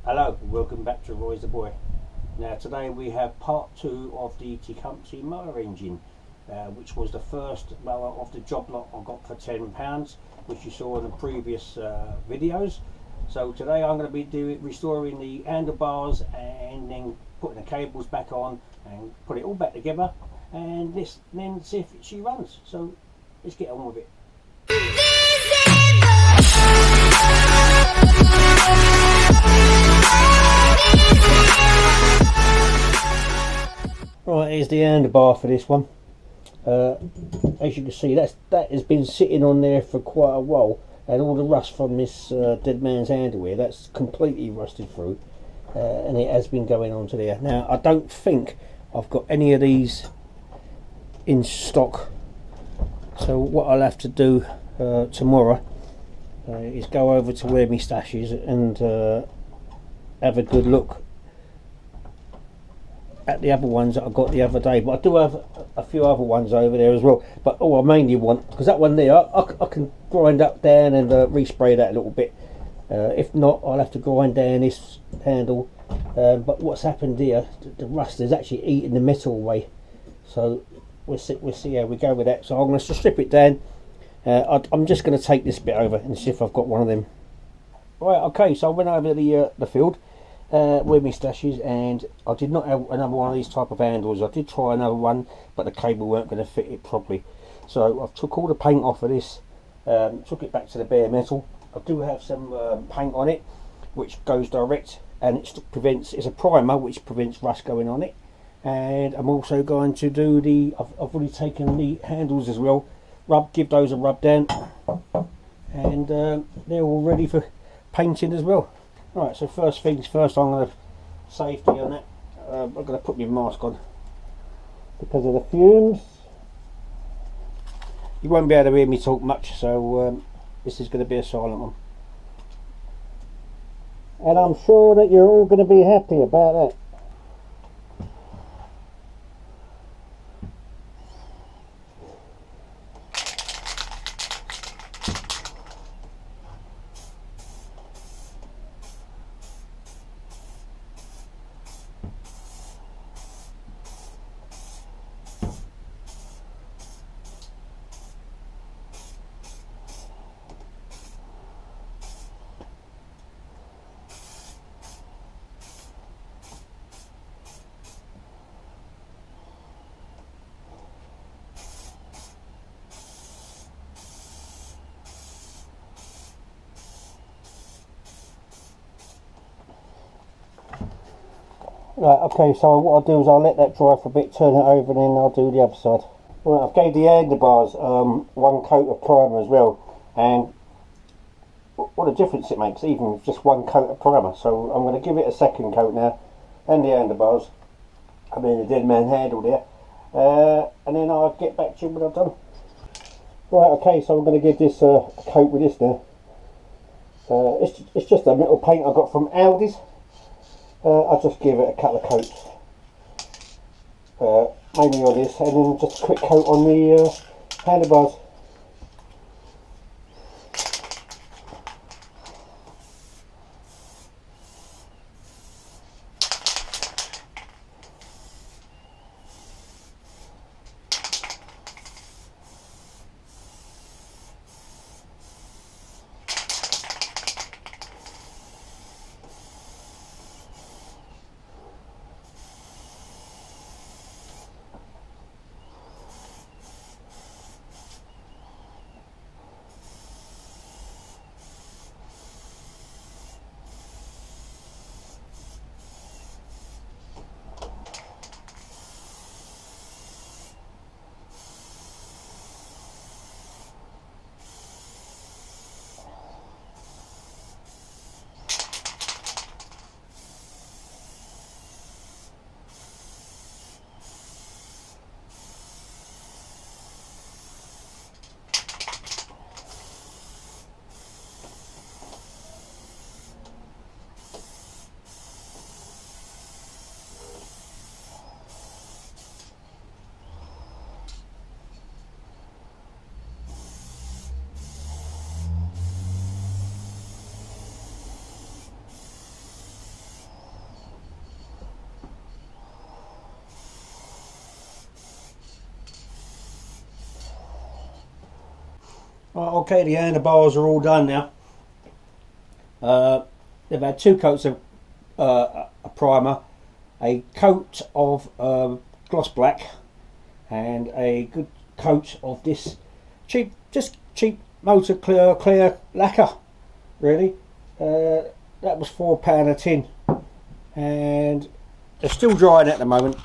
Hello, welcome back to Roy's the Boy. Now today we have part 2 of the Tecumseh mower engine, which was the first mower of the job lot I got for £10, which you saw in the previous videos. So today I'm going to be restoring the handlebars and then putting the cables back on and put it all back together, and then see if she runs. So let's get on with it. Right, here's the handlebar for this one. As you can see, that has been sitting on there for quite a while, and all the rust from this dead man's handle here, that's completely rusted through, and it has been going on to there. Now I don't think I've got any of these in stock, so what I'll have to do tomorrow is go over to where my stash is and have a good look at the other ones that I got the other day. But I do have a few other ones over there as well, but all I mainly want, because that one there I can grind up down and respray that a little bit. If not, I'll have to grind down this handle, but what's happened here, the rust is actually eating the metal away, so we'll see how we go with that. So I'm going to strip it down. I'm just going to take this bit over and see if I've got one of them. Right, okay, so I went over the field where my stash is, and I did not have another one of these type of handles. I did try another one, but the cable weren't going to fit it properly, so I've took all the paint off of this, took it back to the bare metal. I do have some paint on it which goes direct, and it's a primer which prevents rust going on it. And I'm also going to do I've already taken the handles as well, give those a rub down, and they're all ready for painting as well. Right, so first things first, I'm going to safety on that. I'm going to put my mask on because of the fumes. You won't be able to hear me talk much, so this is going to be a silent one. And I'm sure that you're all going to be happy about that. Right, okay, so what I'll do is I'll let that dry for a bit, turn it over, and then I'll do the other side. Right, I've gave the handlebars one coat of primer as well, and what a difference it makes, even with just one coat of primer. So I'm going to give it a second coat now, and the handlebars, I mean the dead man handle there, and then I'll get back to you when I've done. Right, okay, so I'm going to give this a coat with this now. It's just a metal paint I got from Aldi's. I'll just give it a couple of coats, mainly on this, and then just a quick coat on the handlebars. Right, okay, the handlebars are all done now. They've had 2 coats of a primer, a coat of gloss black, and a good coat of this cheap motor clear lacquer. Really, that was £4 a tin, and they're still drying at the moment,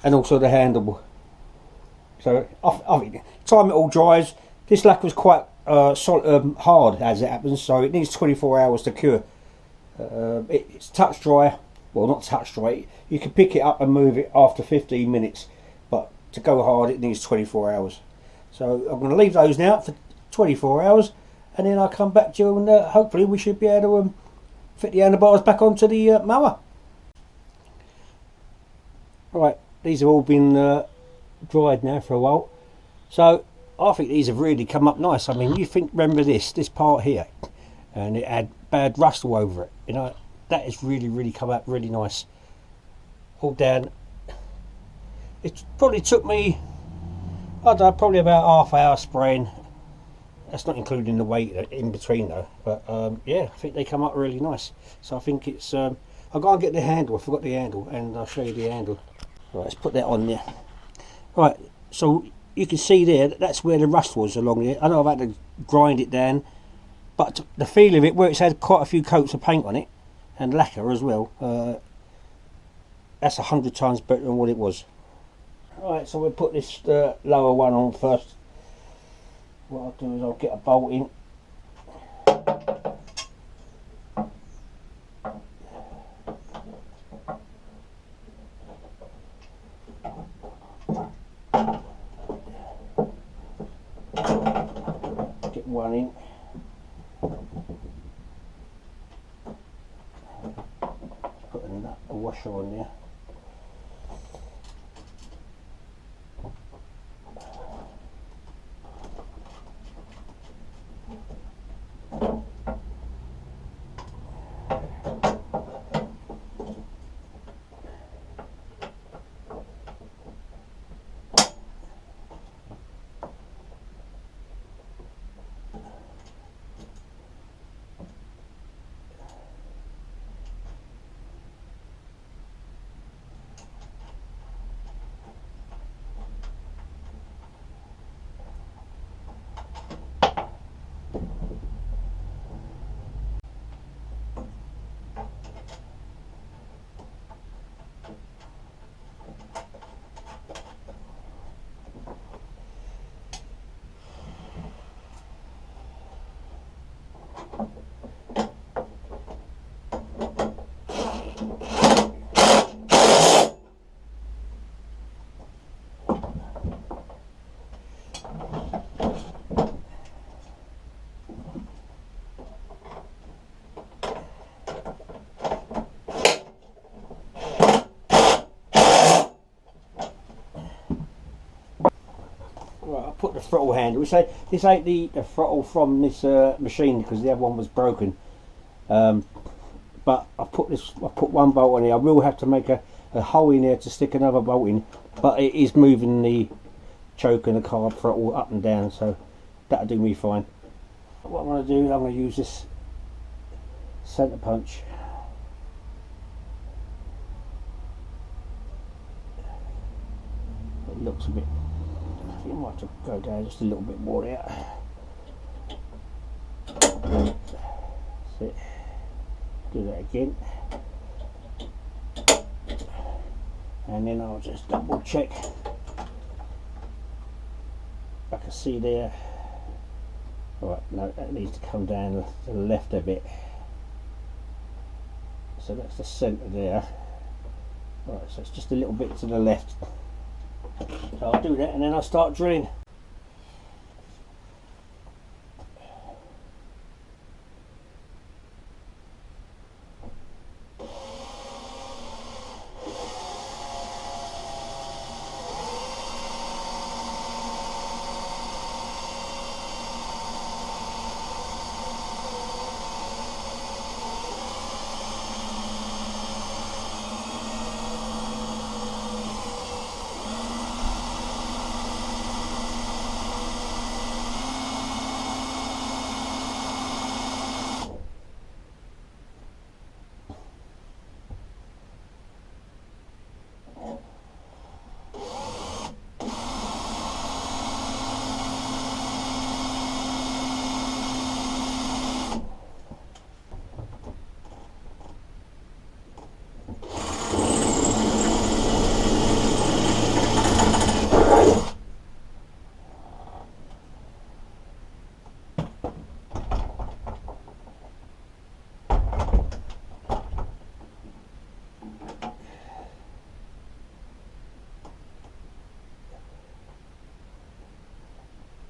and also the handle. So I mean, time it all dries. This lacquer was quite hard as it happens, so it needs 24 hours to cure. It's touch dry, well, not touch dry, you can pick it up and move it after 15 minutes, but to go hard it needs 24 hours. So I'm going to leave those now for 24 hours, and then I'll come back to you, and hopefully we should be able to fit the handlebars back onto the mower. Right, these have all been dried now for a while, so I think these have really come up nice. I mean, remember this part here, and it had bad rust all over it, you know, that has really come out really nice. All down, it probably took me, I don't know, probably about half hour spraying. That's not including the weight in between though, but yeah, I think they come up really nice. So I think it's, I'll go and get the handle, I forgot the handle, and I'll show you the handle. Right, let's put that on there. Right, so you can see there, that's where the rust was along here. I know I've had to grind it down, but the feel of it, where it's had quite a few coats of paint on it, and lacquer as well, that's 100 times better than what it was. Right, so we'll put this lower one on first. What I'll do is I'll get a bolt in. Get one in. Put a washer on there. Right, I'll put the throttle handle. So this ain't the throttle from this machine, because the other one was broken. But I put one bolt on here. I will have to make a hole in there to stick another bolt in, but it is moving the choke and the carb throttle up and down, so that'll do me fine. What I'm going to do, I'm going to use this centre punch. It looks a bit, I think I might have to go down just a little bit more there. That's it. Do that again, and then I'll just double check. I can see there. Right, no, that needs to come down to the left a bit. So that's the centre there. Right, so it's just a little bit to the left. So I'll do that, and then I'll start drilling.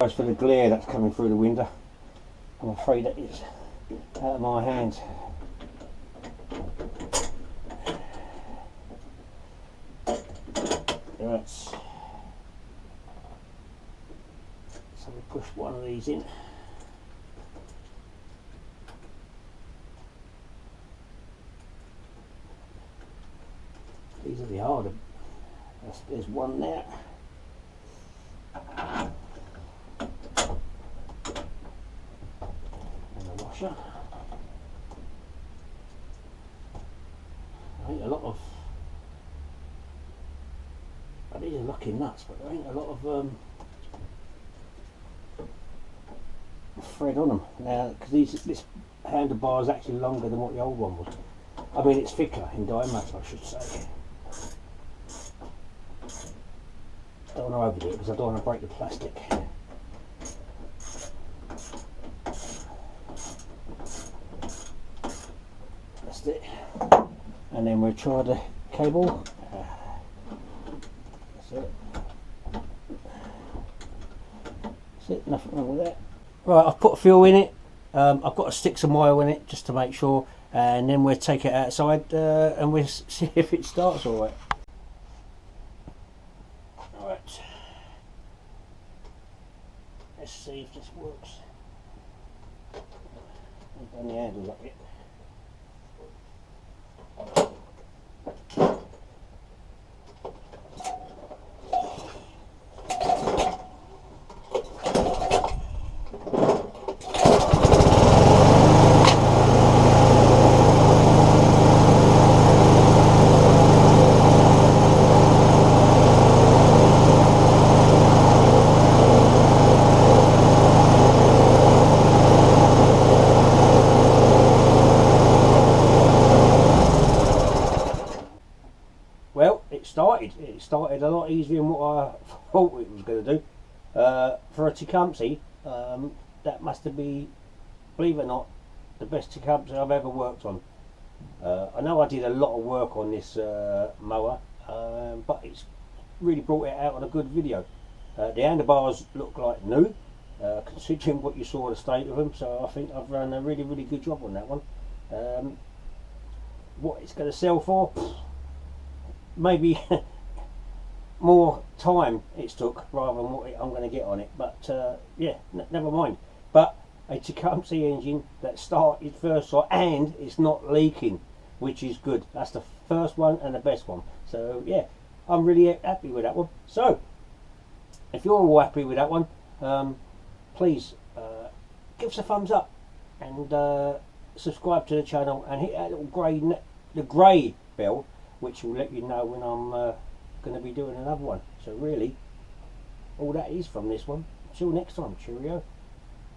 As for the glare that's coming through the window, I'm afraid that is out of my hands. Right. So we push one of these in. These are the harder. There's one there. And the washer. I think a lot of, these are lucky nuts, but there ain't a lot of thread on them now, because this handlebar is actually longer than what the old one was. I mean, it's thicker in diameter, I should say. Don't want to overdo it because I don't want to break the plastic. That's it. And then we'll try the cable. That's it. That's it, nothing wrong with that. Right, I've put a fuel in it. I've got to stick some oil in it just to make sure, and then we'll take it outside and we'll see if it starts all right. Right, let's see if this works. I've done the handles up yet. Well, it started a lot easier than what I thought it was going to do. For a Tecumseh, that must have been, believe it or not, the best Tecumseh I've ever worked on. I know I did a lot of work on this mower, but it's really brought it out on a good video. The handlebars look like new, considering what you saw the state of them, so I think I've done a really, really good job on that one. What it's going to sell for? Maybe more time it's took rather than what I'm going to get on it, but yeah, never mind. But a Tecumseh engine that started first sight and it's not leaking, which is good. That's the first one and the best one. So yeah, I'm really happy with that one. So if you're all happy with that one, please give us a thumbs up and subscribe to the channel and hit that little grey bell, which will let you know when I'm going to be doing another one. So really, all that is from this one. Until next time, cheerio.